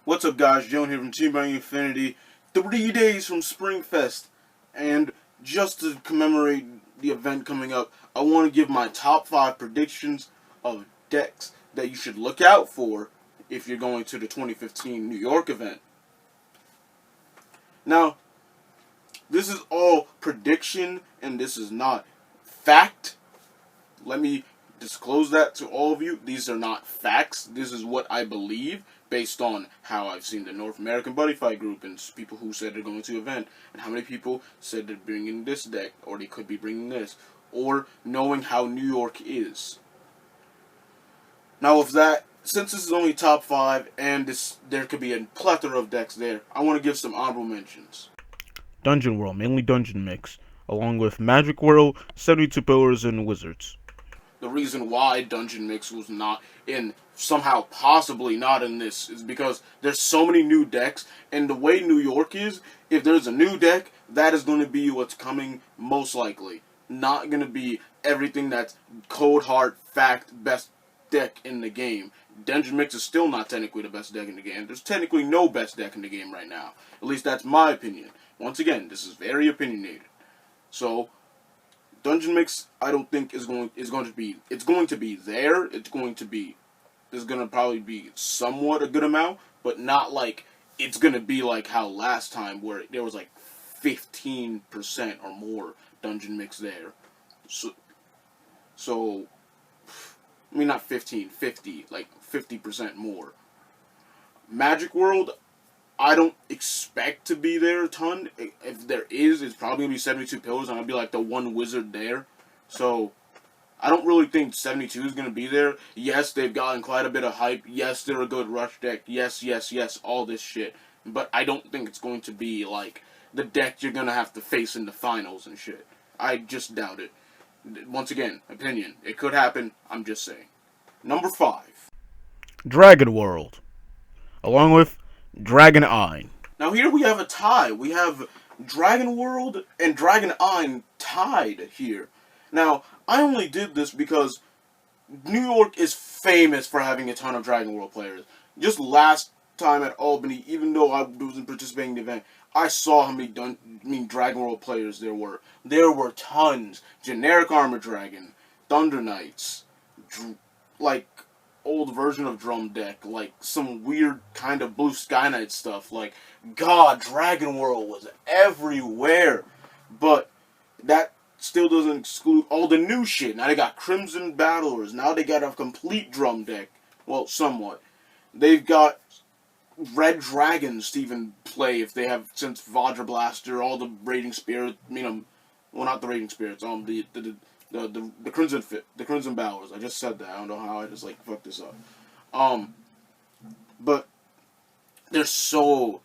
What's up, guys? Jalen here from TBIJalen. 3 days from Springfest, and just to commemorate the event coming up, I want to give my top 5 predictions of decks that you should look out for if you're going to the 2015 New York event. Now, this is all prediction, and this is not fact. Let me disclose that to all of you. These are not facts. This is what I believe based on how I've seen the North American Buddyfight group and people who said they're going to the event, and how many people said they're bringing this deck, or they could be bringing this, or knowing how New York is. Now, with that, since this is only top 5 and there could be a plethora of decks there, I want to give some honorable mentions. Dungeon World, mainly Dungeon Mix, along with Magic World, 72 Pillars, and Wizards. The reason why Dungeon Mix was not in, somehow possibly not in this, is because there's so many new decks, and the way New York is, if there's a new deck, that is going to be what's coming most likely. Not going to be everything that's cold hard fact best deck in the game. Dungeon Mix is still not technically the best deck in the game. There's technically no best deck in the game right now. At least that's my opinion. Once again, this is very opinionated. So, Dungeon Mix, I don't think is going to be. It's going to be there. There's going to probably be somewhat a good amount, but not like it's going to be like how last time where there was like 15% or more Dungeon Mix there. So I mean not 15, 50, like 50% more. Magic World, I don't expect to be there a ton. If there is, it's probably going to be 72 Pillars, and I'll be like the one wizard there. So, I don't really think 72 is going to be there. Yes, they've gotten quite a bit of hype. Yes, they're a good rush deck. Yes, all this shit. But I don't think it's going to be like the deck you're going to have to face in the finals and shit. I just doubt it. Once again, opinion. It could happen. I'm just saying. Number 5. Dragon World, along with Dragon Eye. Now here we have a tie. We have Dragon World and Dragon Eye tied here. Now, I only did this because New York is famous for having a ton of Dragon World players. Just last time at Albany, even though I wasn't participating in the event, I saw how many Dragon World players there were. There were tons. Generic Armor Dragon, Thunder Knights, like old version of drum deck, like some weird kind of Blue Sky Knight stuff. Like, God, Dragon World was everywhere. But that still doesn't exclude all the new shit. Now they got Crimson Battlers. Now they got a complete drum deck. Well, somewhat. They've got Red Dragons to even play if they have, since Vajra Blaster, all the Raiding Spirits, well, not the Raiding Spirits, the Crimson Bowers. I just said that. I don't know how I just fucked this up. But there's so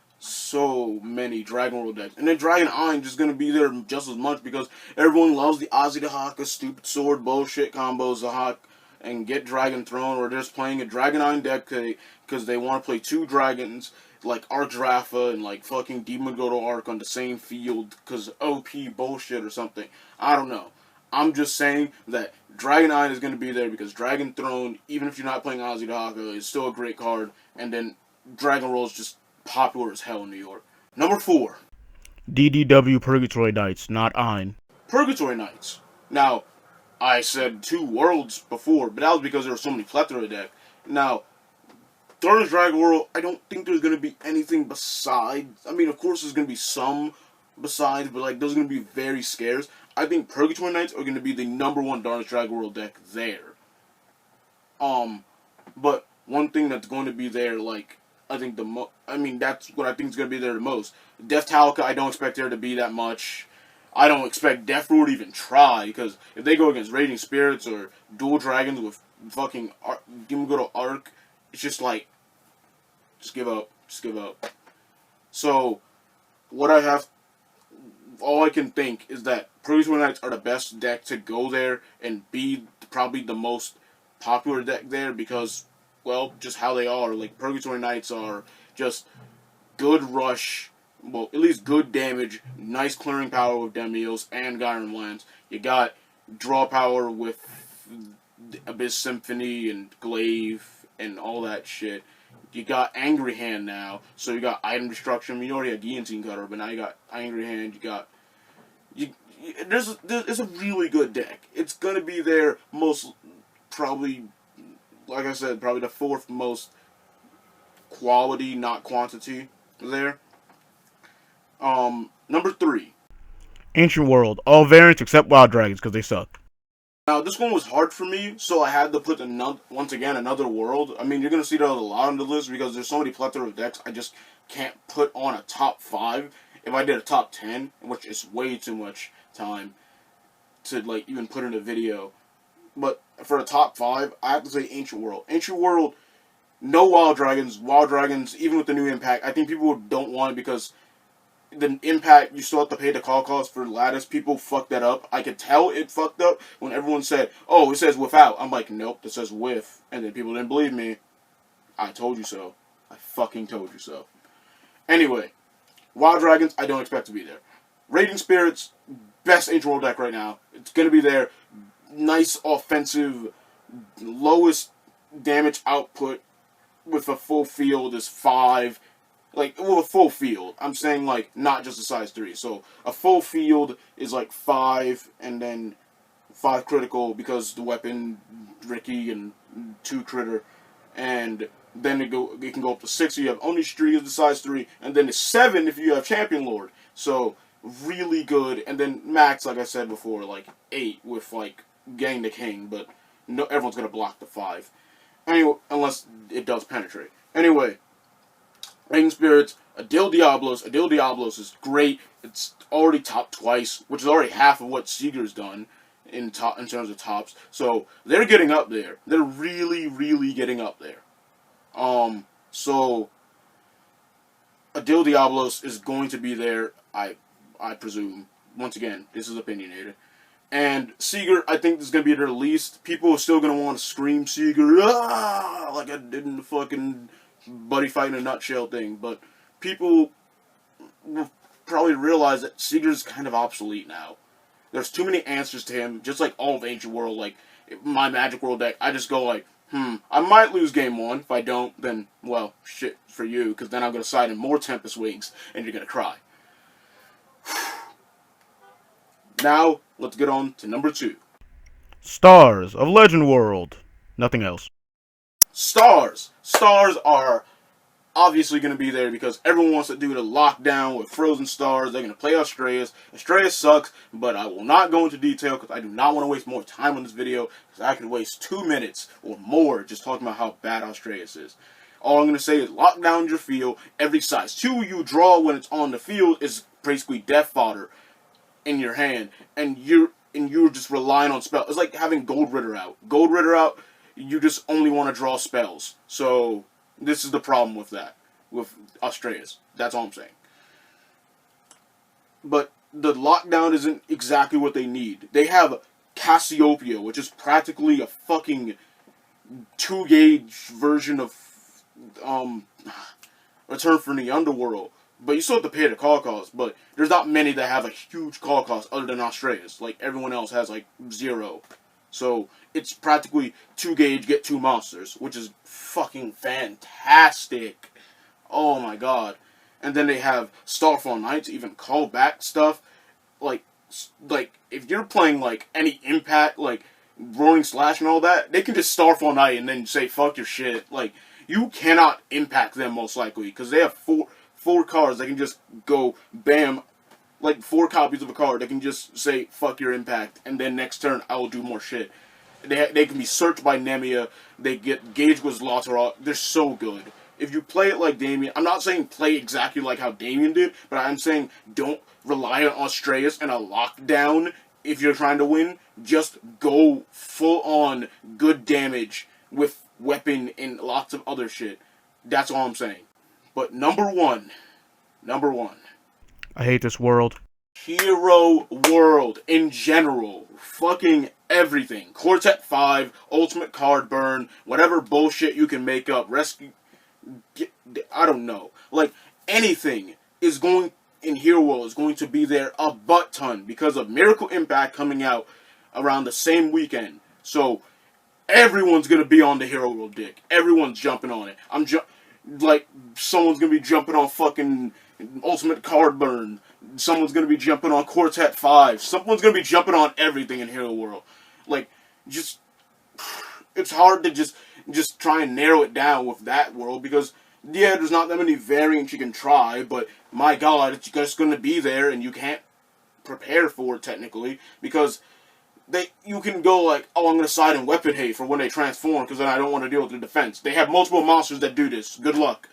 many Dragon World decks, and then Dragon Eye is gonna be there just as much because everyone loves the Ozzy the Hawk, stupid sword bullshit combos, the Hawk, and get Dragon Throne, or just playing a Dragon Eye deck because they want to play 2 dragons like Arc Drafa and like fucking Demon Goto Arc on the same field because OP bullshit or something. I don't know. I'm just saying that Dragon Eye is going to be there because Dragon Throne, even if you're not playing Ozzy Dahaka, is still a great card. And then Dragon Roll is just popular as hell in New York. Number 4. DDW Purgatory Knights, not Ein. Purgatory Knights. Now, I said 2 worlds before, but that was because there were so many plethora deck. Now, Darkness Dragon World, I don't think there's going to be anything besides. I mean, of course there's going to be some besides, but those are going to be very scarce. I think Purgatory Knights are going to be the number 1 Darkness Dragon World deck there. But one thing that's going to be there, I think that's what I think is going to be there the most. Death Talca, I don't expect there to be that much. I don't expect Death Roar to even try, because if they go against Raging Spirits or Dual Dragons with fucking Demon Goto Arc, it's just just give up. Just give up. So, all I can think is that Purgatory Knights are the best deck to go there and be probably the most popular deck there because, well, just how they are. Purgatory Knights are just good rush, well, at least good damage, nice clearing power with Demios and Gyron Lance. You got draw power with Abyss Symphony and Glaive and all that shit. You got Angry Hand now, so you got Item Destruction. You already had Guillotine Cutter, but now you got Angry Hand. You got there's a really good deck. It's gonna be their most probably, like I said, probably the fourth most quality, not quantity there. Number 3. Ancient World. All variants except Wild Dragons because they suck. Now, this one was hard for me, so I had to put once again another world. I mean, you're going to see that a lot on the list because there's so many plethora of decks I just can't put on a top 5. If I did a top 10, which is way too much time to like even put in a video. But for a top 5, I have to say Ancient World. Ancient World, no Wild Dragons. Wild Dragons, even with the new impact, I think people don't want it because the impact, you still have to pay the call cost for Lattice. People fucked that up. I could tell it fucked up when everyone said, oh, it says without. I'm like, nope, it says with. And then people didn't believe me. I told you so. I fucking told you so. Anyway, Wild Dragons, I don't expect to be there. Raging Spirits, best Ancient World deck right now. It's going to be there. Nice offensive, lowest damage output with a full field is 5. Like, well, a full field. I'm saying, like, not just a size 3. So, a full field is, like, 5, and then 5 critical because the weapon, Ricky, and 2 critter. And then it can go up to 6 if you have Oni Street as the size 3, and then it's 7 if you have Champion Lord. So, really good. And then max, like I said before, like, 8 with, like, Gang the King, but no, everyone's going to block the 5. Anyway, unless it does penetrate. Anyway, Raging Spirits, Adil Diablos. Adil Diablos is great. It's already topped twice, which is already half of what Seeger's done in terms of tops. So they're getting up there. They're really, really getting up there. So Adil Diablos is going to be there, I presume. Once again, this is opinionated. And Seeger, I think this is going to be their least. People are still going to want to scream Seeger, ah, like I did in the fucking Buddyfight in a nutshell thing, but people will probably realize that Seeger's kind of obsolete now. There's too many answers to him, just like all of Ancient World. Like, my Magic World deck, I just go like, I might lose game 1. If I don't, then, well, shit for you, because then I'm going to side in more Tempest Wings, and you're going to cry. Now, let's get on to number 2. Stars of Legend World. Nothing else. Stars. Stars are obviously going to be there because everyone wants to do the lockdown with Frozen Stars. They're going to play Australis. Australis sucks, but I will not go into detail because I do not want to waste more time on this video because I could waste 2 minutes or more just talking about how bad Australis is. All I'm going to say is lock down your field. Every size 2 you draw when it's on the field is basically death fodder in your hand, and you're just relying on spells. It's like having Gold Ritter out. Gold Ritter out, you just only want to draw spells. So, this is the problem with that. With Australis. That's all I'm saying. But the lockdown isn't exactly what they need. They have Cassiopeia, which is practically a fucking 2-gauge version of Return from the Underworld. But you still have to pay the call cost. But there's not many that have a huge call cost other than Australis. Like, everyone else has, like, 0. So, it's practically 2-gauge, get 2 monsters, which is fucking fantastic. Oh my god. And then they have Starfall Knights, even call back stuff. Like, if you're playing, like, any impact, like, Roaring Slash and all that, they can just Starfall Knight and then say, fuck your shit. Like, you cannot impact them most likely, because they have four cards that can just go, bam, like 4 copies of a card that can just say, fuck your impact, and then next turn, I will do more shit. They can be searched by Nemia, they get Gage with Zlatarok, they're so good. If you play it like Damien, I'm not saying play exactly like how Damien did, but I'm saying don't rely on Australis and a lockdown if you're trying to win. Just go full on good damage with weapon and lots of other shit. That's all I'm saying. But number one. I hate this world. Hero World in general. Fucking everything. Quartet 5, Ultimate Card Burn, whatever bullshit you can make up. Rescue. I don't know. Like, anything is going in Hero World is going to be there a butt ton because of Miracle Impact coming out around the same weekend. So, everyone's going to be on the Hero World dick. Everyone's jumping on it. Like, someone's gonna be jumping on fucking Ultimate Card Burn. Someone's gonna be jumping on Quartet 5. Someone's gonna be jumping on everything in Hero World. Like, just... It's hard to just try and narrow it down with that world, because, yeah, there's not that many variants you can try, but, my god, it's just gonna be there, and you can't prepare for it, technically, because... you can go like, oh, I'm going to side in Weapon Hate for when they transform, because then I don't want to deal with the defense. They have multiple monsters that do this. Good luck.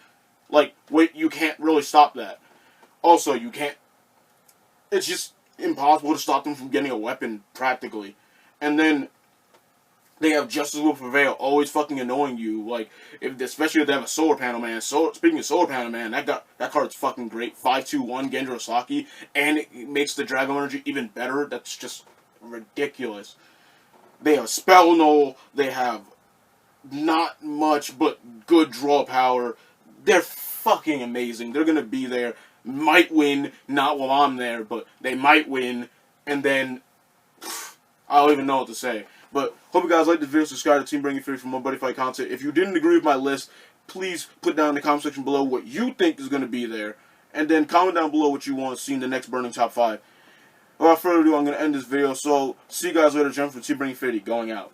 Like, wait, you can't really stop that. Also, you can't... It's just impossible to stop them from getting a weapon, practically. And then, they have Justice Will Prevail, always fucking annoying you. Like, especially if they have a Solar Panel Man. Speaking of Solar Panel Man, that card's fucking great. 5/2/1 Gendrosaki, and it makes the Dragon Energy even better. That's just... ridiculous. They have Spell Null, they have not much but good draw power. They're fucking amazing. They're gonna be there. Might win, not while I'm there, but they might win, and then I don't even know what to say. But hope you guys liked this video. Subscribe to Team Bring You Free for more Buddyfight content. If you didn't agree with my list, please put down in the comment section below what you think is gonna be there, and then comment down below what you want to see in the next Burning Top 5. Without further ado, I'm going to end this video, so see you guys later. Jump from TBIJalen going out.